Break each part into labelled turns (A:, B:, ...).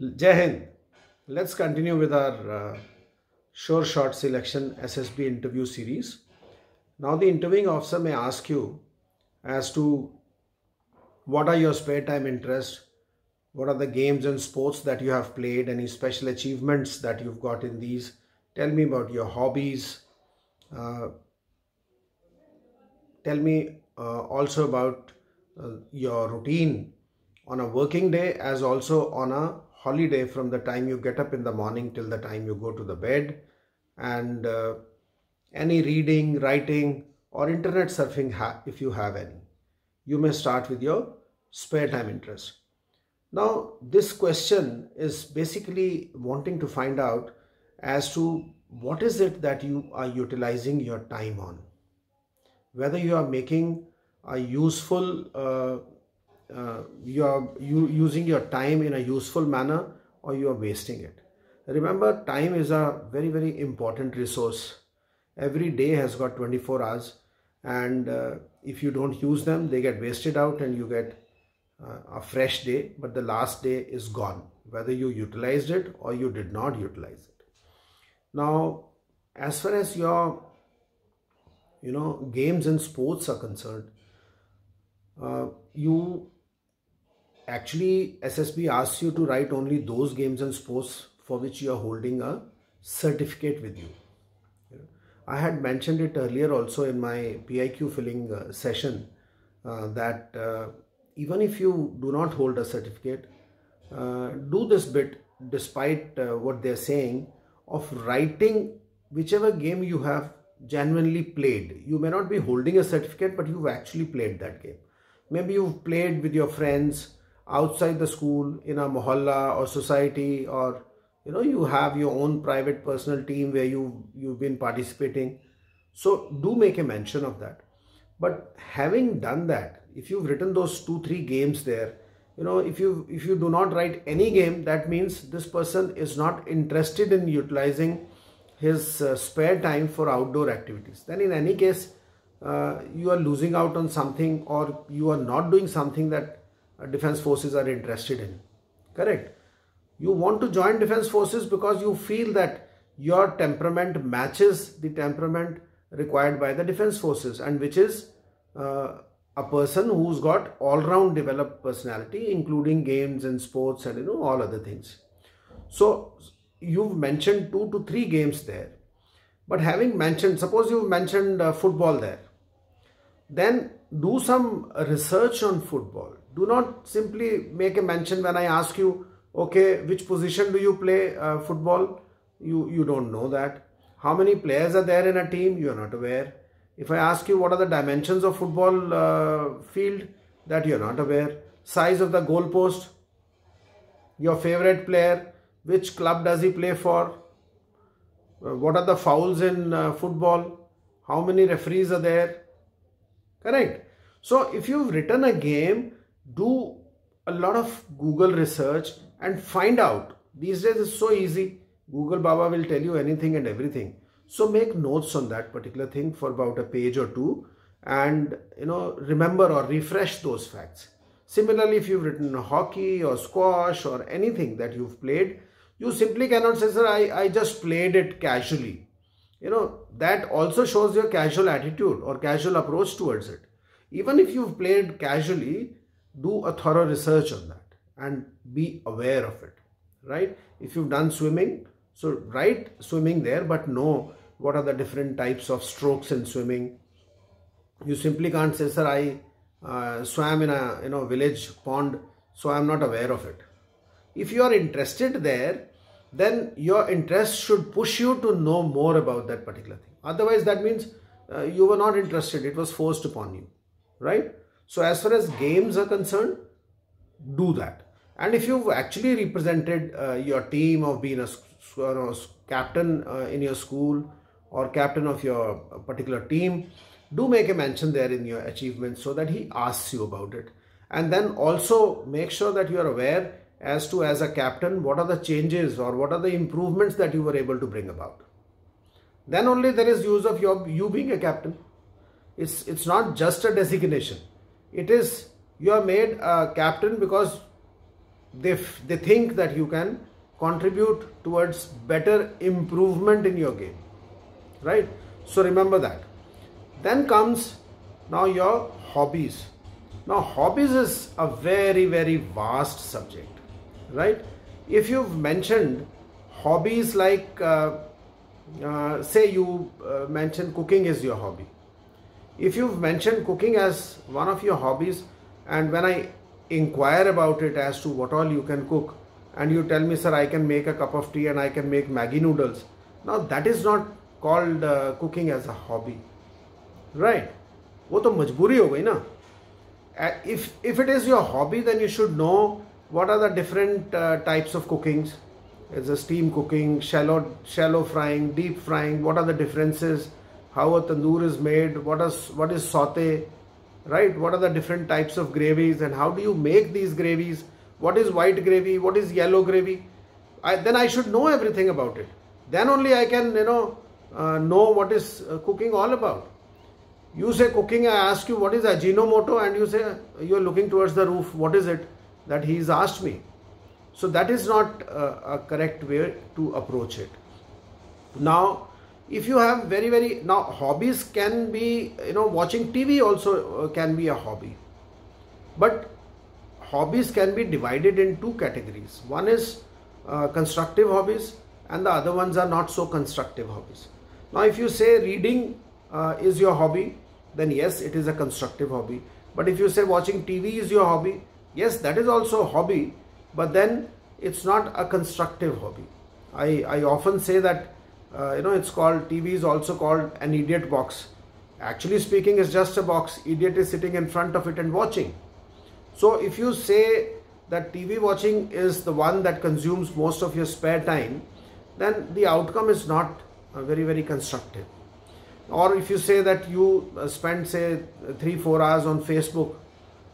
A: Jai Hind. Let's continue with our Sure Shot Selection SSB interview series. Now, the interviewing officer may ask you as to what are your spare time interests, what are the games and sports that you have played, any special achievements that you've got in these. Tell me about your hobbies. Uh, Tell me also about your routine on a working day as also on a holiday, from the time you get up in the morning till the time you go to the bed, and any reading, writing or internet surfing if you have any. You may start with your spare time interest. Now, this question is basically wanting to find out as to what is it that you are utilizing your time on, whether you are making a useful using your time in a useful manner or you are wasting it. Remember, time is a very important resource. Every day has got 24 hours, and if you don't use them, they get wasted out and you get a fresh day, but the last day is gone, whether you utilized it or you did not utilize it. Now, as far as your games and sports are concerned, you actually, SSB asks you to write only those games and sports for which you are holding a certificate with you. I had mentioned it earlier also in my PIQ filling session that even if you do not hold a certificate, do this bit despite what they're saying of writing whichever game you have genuinely played. You may not be holding a certificate, but you've actually played that game. Maybe you've played with your friends outside the school, in a mohalla or society, or you have your own private personal team where you've been participating. So do make a mention of that. But having done that, if you've written those 2-3 games there, if you do not write any game, that means this person is not interested in utilizing his spare time for outdoor activities. Then in any case, you are losing out on something, or you are not doing something that defense forces are interested in. Correct? You want to join defense forces because you feel that your temperament matches the temperament required by the defense forces, and which is a person who's got all-round developed personality, including games and sports and all other things. So you've mentioned 2 to 3 games there, but having mentioned, suppose you've mentioned football there, then do some research on football. Do not simply make a mention when I ask you, okay, which position do you play football? You don't know that. How many players are there in a team? You are not aware. If I ask you what are the dimensions of football field, that you are not aware. Size of the goalpost, your favorite player, which club does he play for? What are the fouls in football? How many referees are there? Correct. So if you've written a game, do a lot of Google research and find out. These days it's so easy. Google Baba will tell you anything and everything. So make notes on that particular thing for about a page or 2, and remember or refresh those facts. Similarly, if you've written hockey or squash or anything that you've played, you simply cannot say, sir, I just played it casually. That also shows your casual attitude or casual approach towards it. Even if you've played casually, do a thorough research on that and be aware of it, right? If you've done swimming, so write swimming there, but know what are the different types of strokes in swimming. You simply can't say, sir, I swam in a village pond, so I'm not aware of it. If you are interested there, then your interest should push you to know more about that particular thing. Otherwise, that means you were not interested. It was forced upon you, right? So as far as games are concerned, do that. And if you've actually represented your team, of being a captain in your school or captain of your particular team, do make a mention there in your achievements so that he asks you about it. And then also make sure that you are aware as to, as a captain, what are the changes or what are the improvements that you were able to bring about. Then only there is use of you being a captain. It's not just a designation. It is, you are made a captain because they think that you can contribute towards better improvement in your game, right? So remember that. Then comes now your hobbies. Now hobbies is a very, very vast subject, right? If you've mentioned hobbies like say you mention cooking is your hobby. If you've mentioned cooking as one of your hobbies, and when I inquire about it as to what all you can cook, and you tell me, sir, I can make a cup of tea and I can make Maggi noodles, now that is not called cooking as a hobby, right? वो तो मजबूरी हो गई ना. If it is your hobby, then you should know what are the different types of cookings. It's a steam cooking, shallow frying, deep frying. What are the differences? How a tandoor is made? What is saute? Right? What are the different types of gravies and how do you make these gravies? What is white gravy? What is yellow gravy? Then I should know everything about it. Then only I can know what is cooking all about. You say cooking, I ask you what is Ajinomoto, and you say you are looking towards the roof. What is it that he's asked me? So that is not a correct way to approach it. Now, if you have now hobbies can be, watching TV also can be a hobby. But hobbies can be divided in two categories. One is constructive hobbies and the other ones are not so constructive hobbies. Now, if you say reading is your hobby, then yes, it is a constructive hobby. But if you say watching TV is your hobby, yes, that is also a hobby, but then it's not a constructive hobby. I often say that it's called, TV is also called an idiot box. Actually speaking, it's just a box. Idiot is sitting in front of it and watching. So if you say that TV watching is the one that consumes most of your spare time, then the outcome is not very, very constructive. Or if you say that you spend say 3-4 hours on Facebook.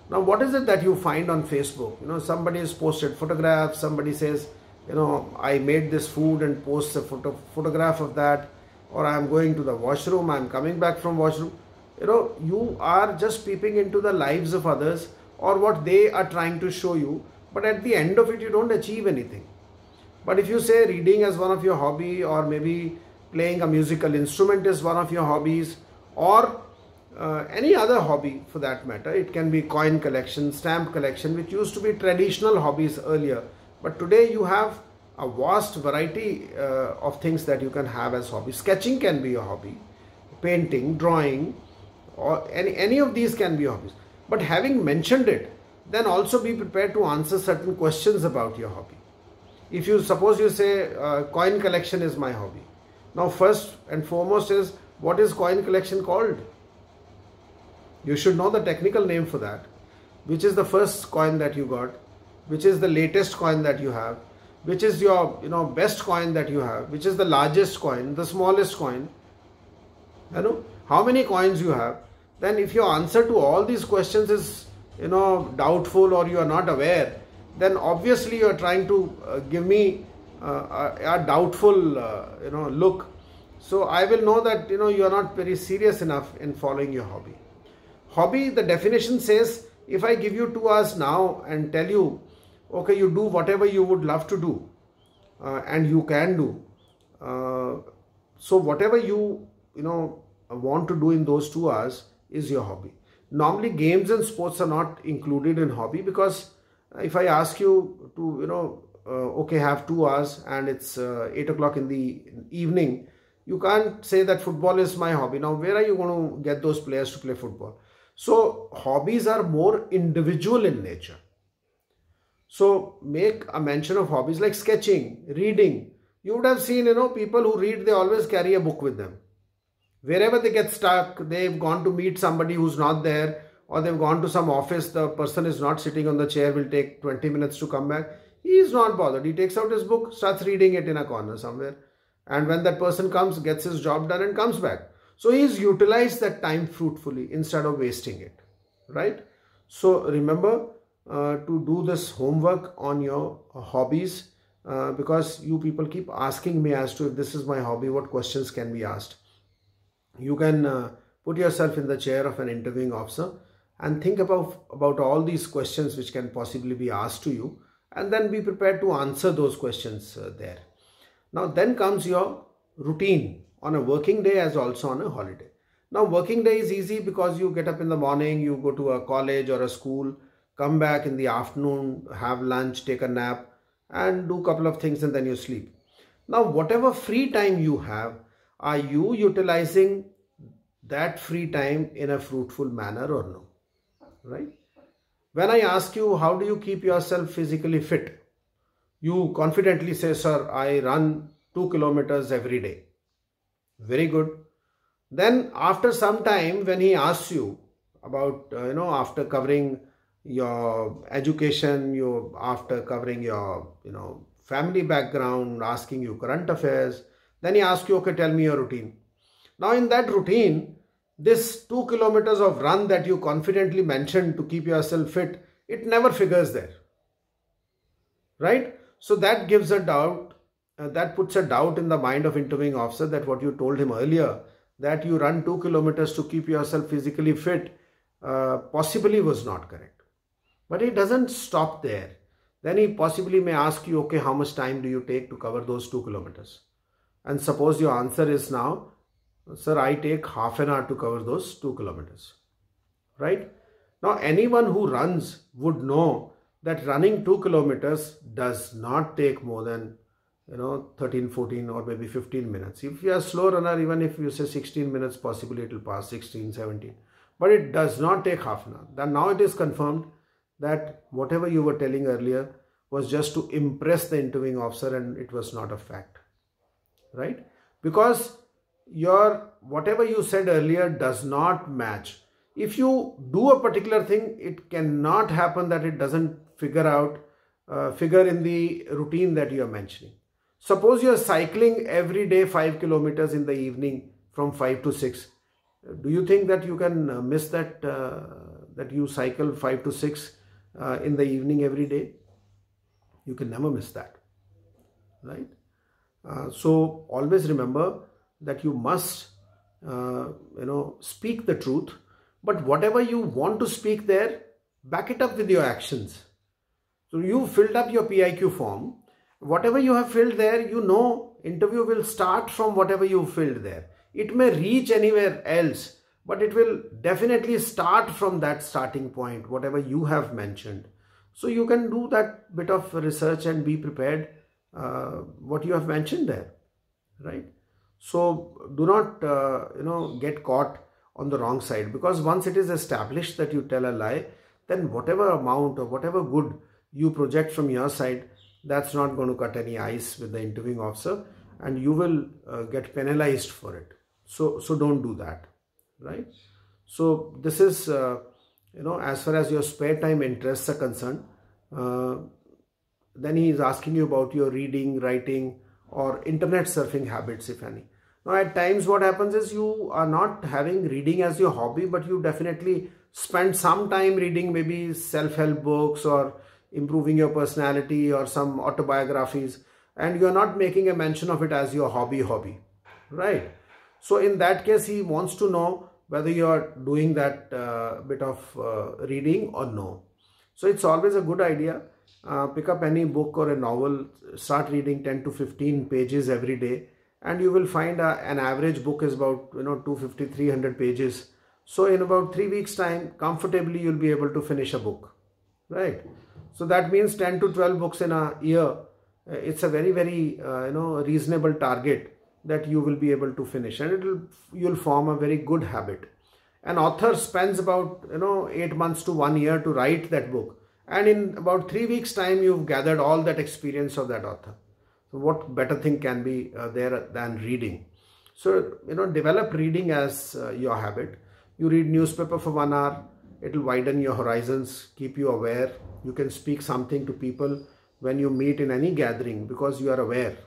A: Now what is it that you find on Facebook? Somebody has posted photographs, somebody says, I made this food and posts a photograph of that, or I am going to the washroom, I am coming back from washroom. You are just peeping into the lives of others or what they are trying to show you, but at the end of it you don't achieve anything. But if you say reading as one of your hobby, or maybe playing a musical instrument is one of your hobbies, or any other hobby for that matter, it can be coin collection, stamp collection, which used to be traditional hobbies earlier. But today you have a vast variety of things that you can have as hobbies. Sketching can be a hobby, painting, drawing, or any of these can be hobbies. But having mentioned it, then also be prepared to answer certain questions about your hobby. If you suppose you say coin collection is my hobby. Now first and foremost is, what is coin collection called? You should know the technical name for that. Which is the first coin that you got? Which is the latest coin that you have? Which is your best coin that you have? Which is the largest coin, the smallest coin? How many coins you have? Then if your answer to all these questions is doubtful, or you are not aware, then obviously you are trying to give me a doubtful look. So I will know that you are not very serious enough in following your hobby. Hobby, the definition says, if I give you 2 hours now and tell you, okay, you do whatever you would love to do, and you can do. So whatever you want to do in those 2 hours is your hobby. Normally games and sports are not included in hobby, because if I ask you to okay, have 2 hours and it's 8 o'clock in the evening, you can't say that football is my hobby. Now where are you going to get those players to play football? So hobbies are more individual in nature. So make a mention of hobbies like sketching, reading. You would have seen, people who read, they always carry a book with them. Wherever they get stuck, they've gone to meet somebody who's not there, or they've gone to some office, the person is not sitting on the chair, will take 20 minutes to come back. He is not bothered. He takes out his book, starts reading it in a corner somewhere. And when that person comes, gets his job done and comes back. So he's utilized that time fruitfully instead of wasting it, right? So remember to do this homework on your hobbies, because you people keep asking me as to if this is my hobby, what questions can be asked. You can put yourself in the chair of an interviewing officer and think about all these questions which can possibly be asked to you, and then be prepared to answer those questions there. Now then comes your routine on a working day as also on a holiday. Now working day is easy because you get up in the morning, you go to a college or a school, come back in the afternoon, have lunch, take a nap, and do a couple of things, and then you sleep. Now whatever free time you have, are you utilizing that free time in a fruitful manner or no? Right? When I ask you, how do you keep yourself physically fit? You confidently say, sir, I run 2 kilometers every day. Very good. Then after some time, when he asks you about, after covering your education, after covering your, family background, asking you current affairs, then he asks you, okay, tell me your routine. Now in that routine, this 2 kilometers of run that you confidently mentioned to keep yourself fit, it never figures there. Right? So that gives a doubt, that puts a doubt in the mind of interviewing officer that what you told him earlier, that you run 2 kilometers to keep yourself physically fit, possibly was not correct. But it doesn't stop there. Then he possibly may ask you, okay, how much time do you take to cover those 2 kilometers? And suppose your answer is now, sir, I take half an hour to cover those 2 kilometers. Right? Now anyone who runs would know that running 2 kilometers does not take more than 13, 14 or maybe 15 minutes. If you are a slow runner, even if you say 16 minutes, possibly it will pass 16, 17. But it does not take half an hour. Then now it is confirmed that whatever you were telling earlier was just to impress the interviewing officer, and it was not a fact. Right? Because whatever you said earlier does not match. If you do a particular thing, it cannot happen that it doesn't figure in the routine that you are mentioning. Suppose you are cycling every day 5 kilometers in the evening from 5 to 6. Do you think that you can miss that, that you cycle 5 to 6 in the evening every day? You can never miss that. Right? So always remember that you must, speak the truth. But whatever you want to speak there, back it up with your actions. So you filled up your PIQ form. Whatever you have filled there, interview will start from whatever you filled there. It may reach anywhere else, but it will definitely start from that starting point, whatever you have mentioned. So you can do that bit of research and be prepared what you have mentioned there, right? So do not, get caught on the wrong side, because once it is established that you tell a lie, then whatever amount or whatever good you project from your side, that's not going to cut any ice with the interviewing officer, and you will get penalized for it. So don't do that, right? So this is, as far as your spare time interests are concerned. Then he is asking you about your reading, writing, or internet surfing habits, if any. Now at times what happens is you are not having reading as your hobby, but you definitely spend some time reading maybe self-help books or improving your personality or some autobiographies, and you are not making a mention of it as your hobby, right? So in that case, he wants to know whether you are doing that bit of reading or no. So it's always a good idea. Pick up any book or a novel, start reading 10 to 15 pages every day, and you will find an average book is about 250, 300 pages. So in about 3 weeks time, comfortably you'll be able to finish a book, right? So that means 10 to 12 books in a year. It's a very, very reasonable target that you will be able to finish, and you'll form a very good habit. An author spends about 8 months to 1 year to write that book, and in about 3 weeks time you've gathered all that experience of that author. So what better thing can be there than reading? So develop reading as your habit. You read newspaper for 1 hour, it will widen your horizons, keep you aware. You can speak something to people when you meet in any gathering because you are aware,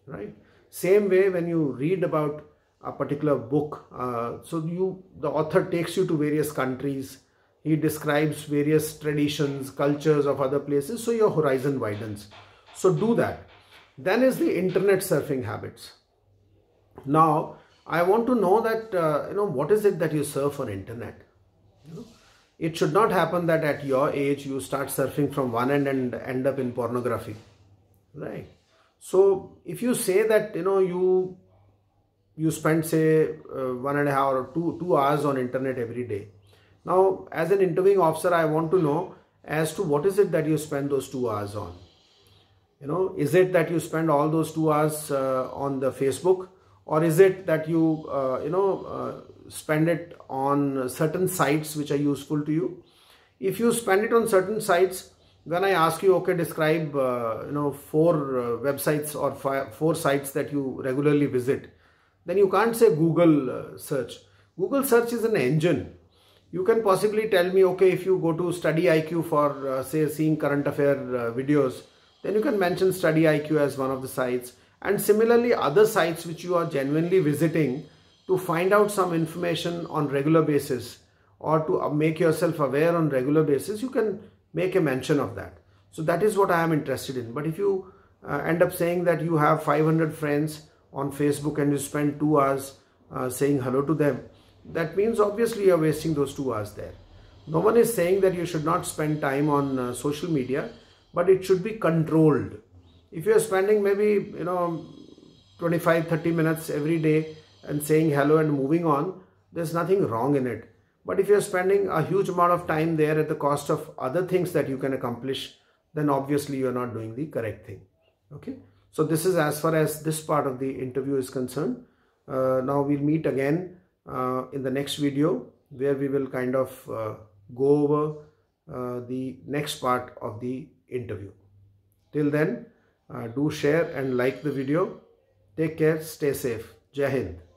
A: right? Same way when you read about a particular book, the author takes you to various countries. He describes various traditions, cultures of other places, so your horizon widens. So do that. Then is the internet surfing habits. Now, I want to know that, what is it that you surf on internet? it should not happen that at your age you start surfing from one end and end up in pornography, right? So if you say that, you know, you spend say 1.5 or 2 hours on internet every day. Now, as an interviewing officer, I want to know as to what is it that you spend those 2 hours on. You know, is it that you spend all those 2 hours on the Facebook, or is it that you spend it on certain sites which are useful to you? If you spend it on certain sites, when I ask you, okay, describe 4 websites or 4 sites that you regularly visit, then you can't say Google search. Google search is an engine. You can possibly tell me, okay, if you go to Study IQ for say seeing current affair videos, then you can mention Study IQ as one of the sites. And similarly, other sites which you are genuinely visiting to find out some information on regular basis, or to make yourself aware on regular basis, you can make a mention of that. So that is what I am interested in. But if you end up saying that you have 500 friends on Facebook and you spend 2 hours saying hello to them, that means obviously you are wasting those 2 hours there. No one is saying that you should not spend time on social media, but it should be controlled. If you are spending maybe 25-30 minutes every day and saying hello and moving on, there's nothing wrong in it. But if you're spending a huge amount of time there at the cost of other things that you can accomplish, then obviously you're not doing the correct thing. Okay, so this is as far as this part of the interview is concerned. Now we'll meet again in the next video, where we will kind of go over the next part of the interview. Till then, do share and like the video. Take care, stay safe. Jai Hind.